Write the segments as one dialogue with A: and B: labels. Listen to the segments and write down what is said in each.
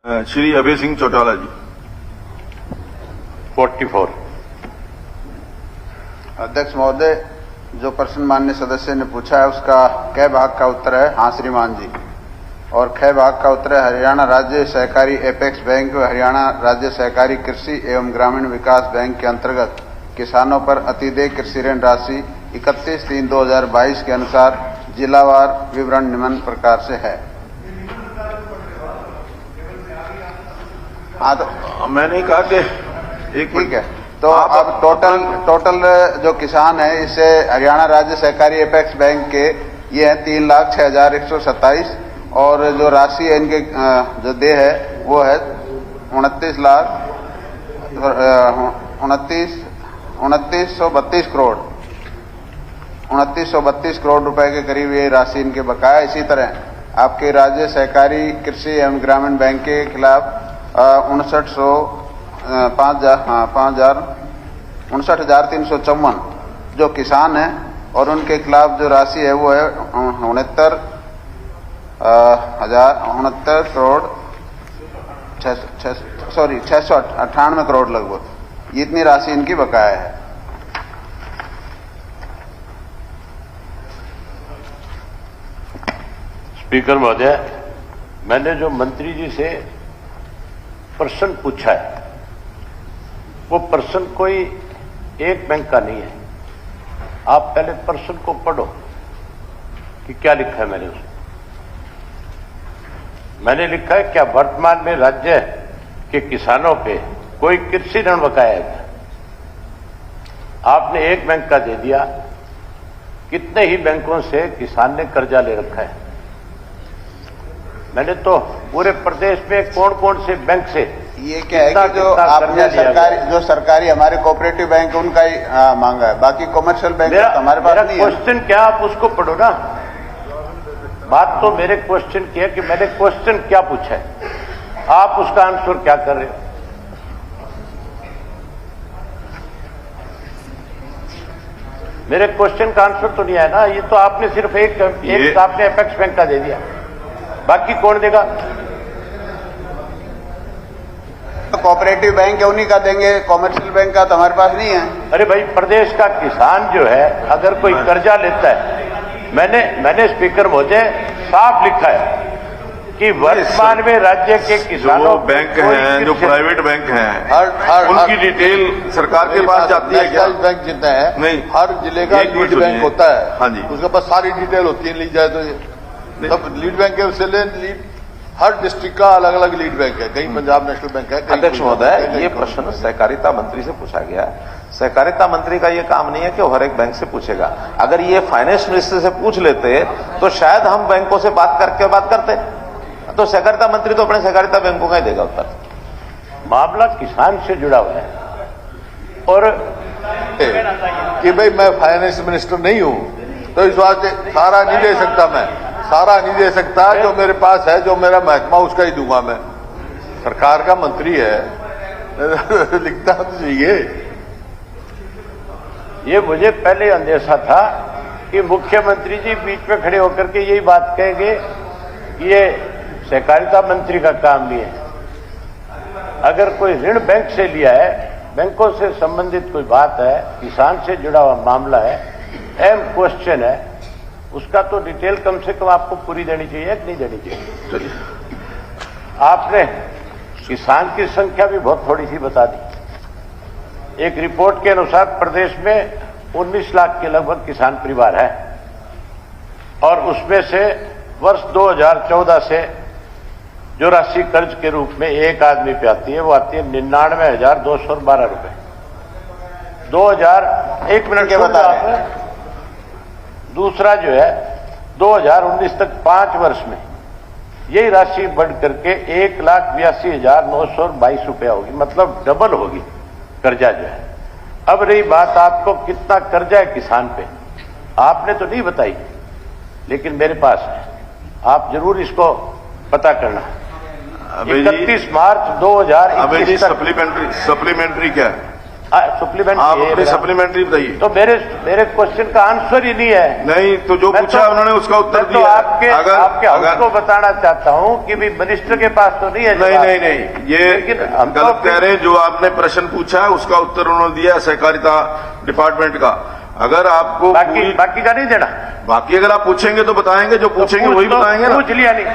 A: श्री अभय सिंह चौटाला जी।
B: 44।
C: अध्यक्ष महोदय, जो प्रश्न माननीय सदस्य ने पूछा है उसका कै भाग का उत्तर है हाँ श्रीमान जी, और ख भाग का उत्तर है हरियाणा राज्य सहकारी एपेक्स बैंक व हरियाणा राज्य सहकारी कृषि एवं ग्रामीण विकास बैंक के अंतर्गत किसानों पर अतिदेय कृषि ऋण राशि 31/3/2022 के अनुसार जिलावार विवरण निम्न प्रकार से है। हाँ, तो
A: मैंने कहा कि एक
C: ठीक है, तो अब टोटल जो किसान है इसे हरियाणा राज्य सहकारी एपेक्स बैंक के ये है 3,06,127 और जो राशि है इनके जो देय है वो है 29,32 करोड़ 2932 करोड़ रुपए के करीब ये राशि इनके बकाया। इसी तरह आपके राज्य सहकारी कृषि एवं ग्रामीण बैंक के खिलाफ 59,354 जो किसान है और उनके खिलाफ जो राशि है वो है 69 करोड़ 698 करोड़ लगभग, इतनी राशि इनकी बकाया है।
B: स्पीकर महोदय, मैंने जो मंत्री जी से प्रश्न पूछा है वो प्रश्न कोई एक बैंक का नहीं है। आप पहले प्रश्न को पढ़ो कि क्या लिखा है। मैंने लिखा है क्या वर्तमान में राज्य के किसानों पे कोई कृषि ऋण बकाया है? आपने एक बैंक का दे दिया, कितने ही बैंकों से किसान ने कर्जा ले रखा है। मैंने तो पूरे प्रदेश में कौन कौन से बैंक से
C: ये क्या है कि जो आपने सरकारी हमारे कोऑपरेटिव बैंक उनका ही मांगा है, बाकी कॉमर्शियल बैंक तो हमारे पास नहीं है।
B: क्वेश्चन क्या आप उसको पढ़ो ना। बात तो मेरे क्वेश्चन की है कि मैंने क्वेश्चन क्या पूछा है, आप उसका आंसर क्या कर रहे हो। मेरे क्वेश्चन का आंसर तो नहीं है ना। ये तो आपने सिर्फ एक आपने एपेक्स बैंक का दे दिया, बाकी कौन देगा?
C: कोऑपरेटिव बैंक है उन्हीं का देंगे, कॉमर्शियल बैंक का तो हमारे पास नहीं है।
B: अरे भाई, प्रदेश का किसान जो है अगर कोई कर्जा लेता है, मैंने स्पीकर महोदय साफ लिखा है कि वर्तमान में राज्य के किसानों
A: जो बैंक हैं, जो प्राइवेट बैंक हैं, उनकी डिटेल सरकार के पास जाती है क्या?
D: बैंक जितना है
A: नहीं,
D: हर जिले का लीड बैंक होता है।
A: हाँ जी,
D: उसके पास सारी डिटेल होती है, ली जाए तो सब लीड बैंक है। उससे लीड हर डिस्ट्रिक्ट का अलग अलग लीड बैंक है, कहीं पंजाब नेशनल बैंक है।
E: अध्यक्ष महोदय, ये प्रश्न सहकारिता मंत्री से पूछा गया है। सहकारिता मंत्री का ये काम नहीं है कि वो हर एक बैंक से पूछेगा। अगर ये फाइनेंस मिनिस्टर से पूछ लेते तो शायद हम बैंकों से बात करते। तो सहकारिता मंत्री तो अपने सहकारिता बैंकों का ही देगा उत्तर।
B: मामला किसान से जुड़ा हुआ है और
D: कि भाई मैं फाइनेंस मिनिस्टर नहीं हूं तो इस वास्ते सारा नहीं दे सकता। जो मेरे पास है, जो मेरा महकमा उसका ही दूंगा मैं। सरकार का मंत्री है, लिखता तो चाहिए।
B: ये मुझे पहले अंदेशा था कि मुख्यमंत्री जी बीच में खड़े होकर के यही बात कहेंगे कि ये सहकारिता मंत्री का काम नहीं है। अगर कोई ऋण बैंक से लिया है, बैंकों से संबंधित कोई बात है, किसान से जुड़ा हुआ मामला है, अहम क्वेश्चन है, उसका तो डिटेल कम से कम आपको पूरी देनी चाहिए कि नहीं देनी चाहिए? आपने किसान की संख्या भी बहुत थोड़ी सी बता दी। एक रिपोर्ट के अनुसार प्रदेश में 19 लाख के लगभग किसान परिवार है और उसमें से वर्ष 2014 से जो राशि कर्ज के रूप में एक आदमी पे आती है वो आती है 99,212 रुपए। 1 मिनट के बता रहे हैं। दूसरा जो है 2019 तक 5 वर्ष में यही राशि बढ़ करके 1,82,922 रुपया होगी, मतलब डबल होगी कर्जा जो है। अब रही बात आपको कितना कर्जा है किसान पे, आपने तो नहीं बताई, लेकिन मेरे पास है, आप जरूर इसको पता करना। 31 मार्च 2021
A: सप्लीमेंट्री क्या है?
B: सप्लीमेंट
A: आप अपनी सप्लीमेंट्री बताइए।
B: तो मेरे क्वेश्चन का आंसर ही नहीं है।
A: नहीं तो जो पूछा
B: तो,
A: उन्होंने उसका उत्तर
B: मैं तो
A: दिया।
B: आपके हाउस को बताना चाहता हूं कि भी मिनिस्टर के पास तो नहीं है।
A: नहीं, ये गलत कह रहे हैं। जो आपने प्रश्न पूछा है उसका उत्तर उन्होंने दिया सहकारिता डिपार्टमेंट का। अगर आपको
B: बाकी का नहीं देना।
A: बाकी अगर आप पूछेंगे तो बताएंगे, जो पूछेंगे वही बताएंगे ना।
B: पूछ लिया नहीं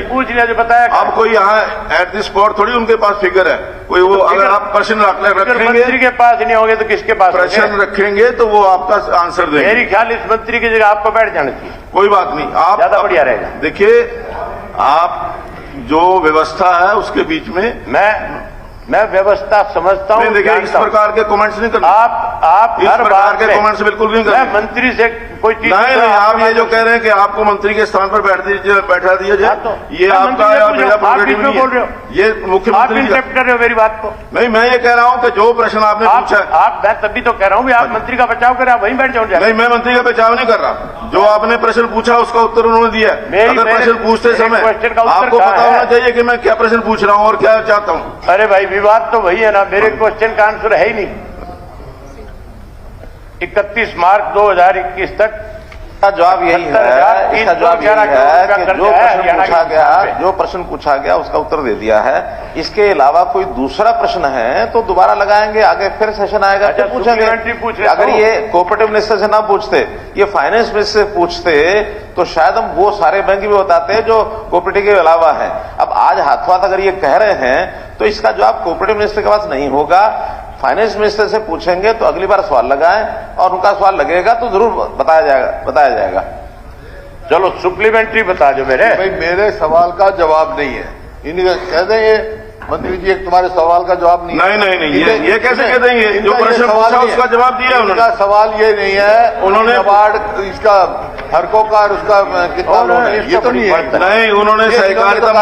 B: पूछ लिया जो बताया।
A: अब कोई यहाँ एट द स्पॉट थोड़ी उनके पास फिगर है कोई। वो अगर आप प्रश्न रखेंगे,
B: मंत्री के पास नहीं होंगे तो किसके पास?
A: प्रश्न रखेंगे तो वो आपका आंसर देंगे।
B: मेरी ख्याल इस मंत्री की जगह आपको बैठ जाना चाहिए।
A: कोई बात नहीं, आप
B: ज्यादा बढ़िया रहेगा।
A: देखिए, आप जो व्यवस्था है उसके बीच में
B: मैं व्यवस्था समझता हूं।
A: देखिए, इस प्रकार के कमेंट्स नहीं करना।
B: आप
A: इस प्रकार के कमेंट्स बिल्कुल नहीं करना।
B: मंत्री से कोई चीज
A: नहीं, आप ये जो कह रहे हैं कि आपको मंत्री के स्थान पर बैठा दिया जाए, ये आपका
B: बोल रहे हो,
A: ये मुख्यमंत्री
B: कर रहे हो मेरी बात को।
A: नहीं, मैं ये कह रहा हूं कि जो प्रश्न आपने पूछा,
B: मैं तभी तो कह रहा हूं आप मंत्री का बचाव करें, आप वहीं बैठ जाओ।
A: नहीं, मैं मंत्री का बचाव नहीं कर रहा। जो आपने प्रश्न पूछा उसका उत्तर उन्होंने दिया। अगर प्रश्न पूछते समय आपको पता होना चाहिए कि मैं क्या प्रश्न पूछ रहा हूं और क्या चाहता हूं।
B: अरे भाई, विवाद तो वही है ना। मेरे क्वेश्चन का आंसर है ही नहीं। 31 मार्च 2021 तक
E: का जवाब यही है। इसका जवाब यही है कि जो प्रश्न पूछा गया उसका उत्तर दे दिया है। इसके अलावा कोई दूसरा प्रश्न है तो दोबारा लगाएंगे, आगे फिर सेशन आएगा तो पूछेंगे। अगर ये कोऑपरेटिव मिनिस्टर से ना पूछते, ये फाइनेंस मिनिस्टर से पूछते तो शायद हम वो सारे बैंक भी बताते जो कोऑपरेटिव के अलावा है। अब आज हाथों हाथ अगर ये कह रहे हैं तो इसका जवाब कोऑपरेटिव मिनिस्टर के पास नहीं होगा। फाइनेंस मिनिस्टर से पूछेंगे तो अगली बार सवाल लगाएं, और उनका सवाल लगेगा तो जरूर बताया जाएगा।
B: चलो सप्लीमेंट्री बता दो मेरे।
D: भाई, मेरे सवाल का जवाब नहीं है। इनका कह देंगे मंत्री जी, एक तुम्हारे सवाल का जवाब नहीं है।
A: नहीं, ये कैसे कह देंगे? जो प्रश्न पूछा उसका जवाब दिया उन्होंने।
D: उनका सवाल ये नहीं है उन्होंने अवार्ड इसका हरकों का और उसका कितना लोन है, ये तो नहीं है।
A: नहीं, उन्होंने सहकारिता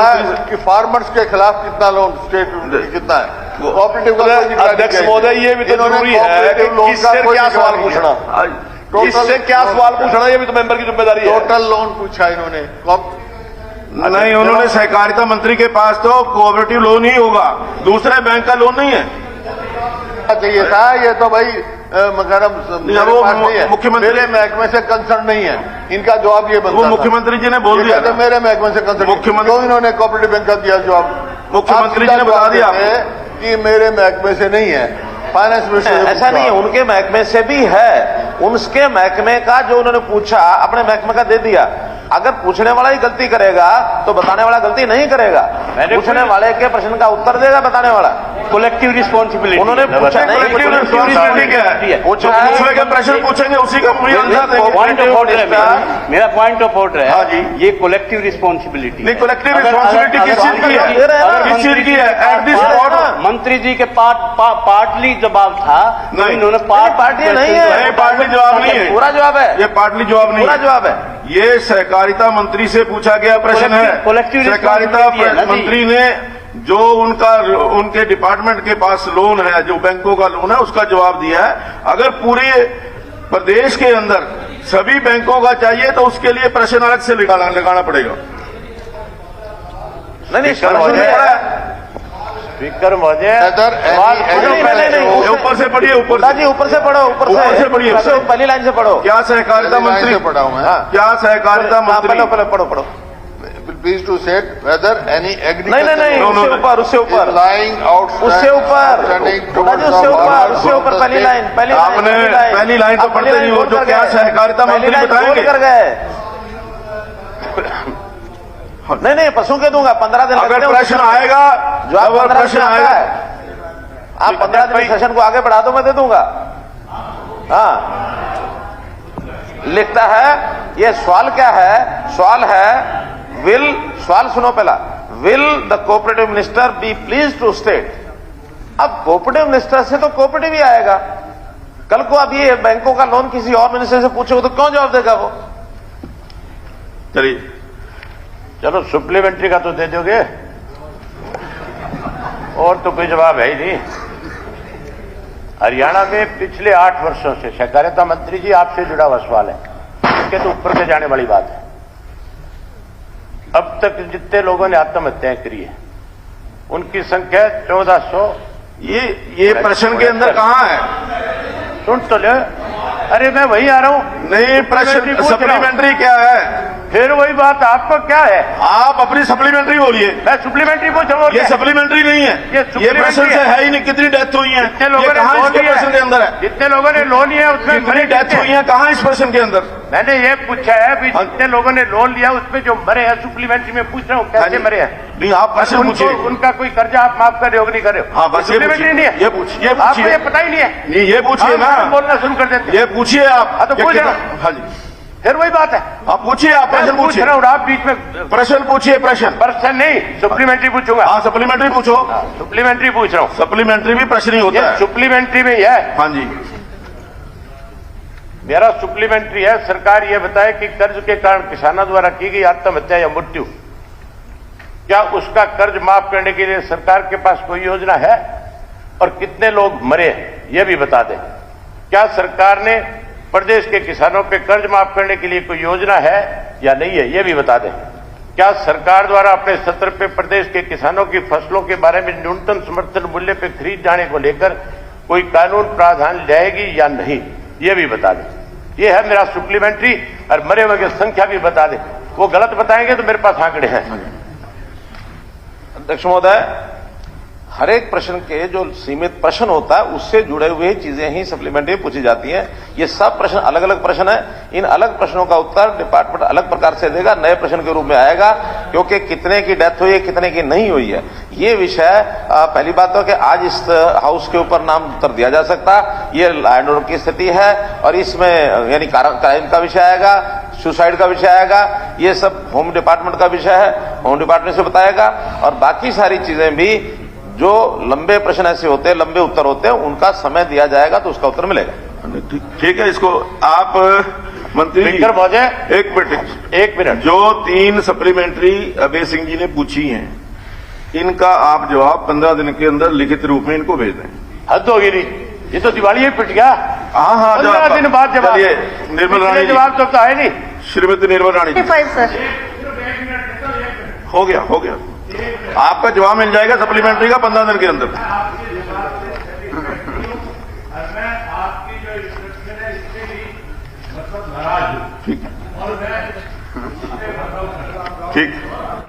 D: कि फार्मर्स के खिलाफ कितना लोन स्टेट कितना है। कोऑपरेटिव
F: अध्यक्ष महोदय, ये भी तो जरूरी है कि किससे क्या सवाल पूछना, किससे क्या सवाल पूछना, ये भी तो मेंबर की जिम्मेदारी है।
D: टोटल लोन पूछा इन्होंने।
A: नहीं, उन्होंने सहकारिता मंत्री के पास तो कोऑपरेटिव लोन ही होगा, दूसरे बैंक का लोन नहीं है।
D: चाहिए था ये तो भाई मुख्यमंत्री मेरे महकमे से कंसर्न नहीं है। इनका जवाब ये बनता
A: वो मुख्यमंत्री जी ने बोल दिया था।
D: मेरे महकमे से कंसर्न
A: मुख्यमंत्री
D: तो इन्होंने कोऑपरेटिव बैंक का दिया जवाब।
A: मुख्यमंत्री जी ने बता दिया
D: कि मेरे महकमे से नहीं है। फाइनेंस मिनिस्टर
E: ऐसा नहीं है, उनके महकमे से भी है। उनके महकमे का जो उन्होंने पूछा अपने महकमे का दे दिया। अगर पूछने वाला ही गलती करेगा तो बताने वाला गलती नहीं करेगा। पूछने वाले के प्रश्न का उत्तर देगा बताने वाला।
B: कलेक्टिव रिस्पॉन्सिबिलिटी
E: उन्होंने पूछा नहीं,
A: कलेक्टिव रिस्पॉन्सिबिलिटी क्या है? दूसरे के प्रश्न पूछेंगे उसी का पूरी आंसर देंगे।
B: मेरा पॉइंट ऑफ ऑर्डर है।
A: हाँ जी,
B: ये कलेक्टिव रिस्पॉन्सिबिलिटी।
A: नहीं, कलेक्टिव रिस्पॉन्सिबिलिटी किस चीज की है? किस चीज की है? एट दिस स्पॉट
B: मंत्री जी के पार्टली जवाब था।
A: नहीं,
E: इन्होंने पार्टी नहीं है,
A: पार्टली जवाब नहीं है,
E: पूरा जवाब है।
A: ये पार्टली जवाब नहीं,
E: पूरा जवाब है।
A: ये सहकारिता मंत्री से पूछा गया प्रश्न है। सहकारिता मंत्री ने जो उनके डिपार्टमेंट के पास लोन है, जो बैंकों का लोन है, उसका जवाब दिया है। अगर पूरे प्रदेश के अंदर सभी बैंकों का चाहिए तो उसके लिए प्रश्न अलग से लगाना पड़ेगा।
E: नहीं,
B: स्पीकर महोदय,
A: ऊपर से पढ़िए, ऊपर
E: से पढ़ो, ऊपर से पढ़िए, पहली लाइन से पढ़ो।
A: क्या सहकारिता मंत्री
D: पढ़ा हूं मैं?
A: क्या सहकारिता मंत्री?
E: पढ़ो।
D: Please to set whether any
E: नहीं, उससे ऊपर
D: lying out
E: उससे ऊपर पहली लाइन
A: आपने पहली लाइन तो पढ़ते नहीं हो। जो क्या सहकारिता मंत्री बताएंगे
E: कर गए। नहीं, पशु के दूंगा 15 दिन।
A: अगर प्रश्न आएगा,
E: जब प्रश्न आएगा, आप 15 दिन सेशन को आगे बढ़ा दो, मैं दे दूंगा। हाँ, लिखता है, ये सवाल क्या है? सवाल है सवाल सुनो पहला। Will the cooperative minister be please to state. अब कोऑपरेटिव मिनिस्टर से तो कोऑपरेटिव ही आएगा। कल को अब ये बैंकों का लोन किसी और मिनिस्टर से पूछोगे तो कौन जवाब देगा वो?
A: चलिए,
B: चलो सप्लीमेंट्री का तो दे दोगे, और तो कोई जवाब है ही नहीं। हरियाणा में पिछले 8 वर्षों से सहकारिता मंत्री जी आपसे जुड़ा हुआ सवाल है, इसके तो ऊपर से जाने वाली बात है। अब तक जितने लोगों ने आत्महत्याएं करी है उनकी संख्या
A: ये प्रश्न के अंदर कहाँ है?
B: सुन तो ले। अरे मैं वही आ रहा हूँ।
A: नहीं, प्रश्न सप्लीमेंट्री क्या है?
B: फिर वही बात, आपको क्या है?
A: आप अपनी सप्लीमेंट्री बोलिए।
B: मैं सप्लीमेंट्री पूछ रहा हूँ।
A: ये सप्लीमेंट्री नहीं है, ये प्रश्न से है ही नहीं। कितनी डेथ हुई है?
B: जितने लोगों ने
A: कहाँ
B: लोन
A: इसके
B: लिया
A: प्रश्न के अंदर है?
B: जितने लोगों ने लोन लिया उसमें
A: कितनी डेथ हुई है? कहाँ इस प्रश्न के अंदर?
B: मैंने ये पूछा है भी जितने लोगों ने लोन लिया उसमें जो मरे हैं सप्लीमेंट्री में पूछ रहा हूँ कैसे मरे हैं?
A: नहीं, आप प्रश्न पूछिए।
B: उनका कोई कर्जा आप माफ कर रहे हो नहीं कर रहे हो?
A: हाँ, बस
B: सप्लीमेंट्री नहीं है।
A: ये पूछिए,
B: आपको ये पता ही नहीं है।
A: नहीं, ये पूछिए ना,
B: बोलना शुरू कर देते।
A: ये पूछिए आप।
B: हाँ, तो पूछ रहा हूँ।
A: हाँ जी,
B: फिर वही बात है।
A: आप पूछिए, आप प्रश्न
B: पूछ
A: पूछिए।
B: रहा हूँ, आप बीच में
A: प्रश्न पूछिए।
B: प्रश्न नहीं, सप्लीमेंट्री पूछूंगा।
A: हाँ, सप्लीमेंट्री पूछो।
B: सप्लीमेंट्री पूछ रहा हूँ।
A: सप्लीमेंट्री भी प्रश्न ही होता है।
B: सप्लीमेंट्री में यह है।
A: हाँ जी,
B: मेरा सप्लीमेंट्री है, सरकार यह बताए कि कर्ज के कारण किसानों द्वारा की गई आत्महत्या या मृत्यु, क्या उसका कर्ज माफ करने के लिए सरकार के पास कोई योजना है और कितने लोग मरे हैं यह भी बता दें। क्या सरकार ने प्रदेश के किसानों पे कर्ज माफ करने के लिए कोई योजना है या नहीं है यह भी बता दें। क्या सरकार द्वारा अपने सत्र पे प्रदेश के किसानों की फसलों के बारे में न्यूनतम समर्थन मूल्य पे खरीद जाने को लेकर कोई कानून प्रावधान लाएगी या नहीं यह भी बता दें। यह है मेरा सप्लीमेंट्री। और मरे हुए की संख्या भी बता दें। वो गलत बताएंगे तो मेरे पास आंकड़े हैं।
E: अध्यक्ष महोदय, हर एक प्रश्न के जो सीमित प्रश्न होता है उससे जुड़े हुए चीजें ही सप्लीमेंट्री पूछी जाती हैं। ये सब प्रश्न अलग अलग प्रश्न है। इन अलग प्रश्नों का उत्तर डिपार्टमेंट अलग प्रकार से देगा, नए प्रश्न के रूप में आएगा, क्योंकि कितने की डेथ हुई है, कितने की नहीं हुई है। ये विषय पहली बात तो कि आज इस हाउस के ऊपर नाम उत्तर दिया जा सकता। ये लॉ एंड ऑर्डर की स्थिति है और इसमें यानी क्राइम का विषय आएगा, सुसाइड का विषय आएगा, ये सब होम डिपार्टमेंट का विषय है, होम डिपार्टमेंट से बताएगा। और बाकी सारी चीजें भी जो लंबे प्रश्न ऐसे होते हैं, लंबे उत्तर होते हैं, उनका समय दिया जाएगा तो उसका उत्तर मिलेगा।
A: ठीक है। इसको आप मंत्री जी
B: महोदय
A: एक मिनट, जो 3 सप्लीमेंट्री अभय सिंह जी ने पूछी हैं, इनका आप जवाब 15 दिन के अंदर लिखित रूप में इनको भेज दें।
B: हद होगी नहीं, ये तो दिवाली ही पिट गया।
A: हाँ,
B: 15 दिन बाद जवाब।
A: चलिए, निर्मल रानी
B: जवाब तो है नहीं।
A: श्रीमती निर्मल रानी जी,
G: सर
A: हो गया। आपका जवाब मिल जाएगा सप्लीमेंट्री का 15 दिन के अंदर। ठीक, ठीक।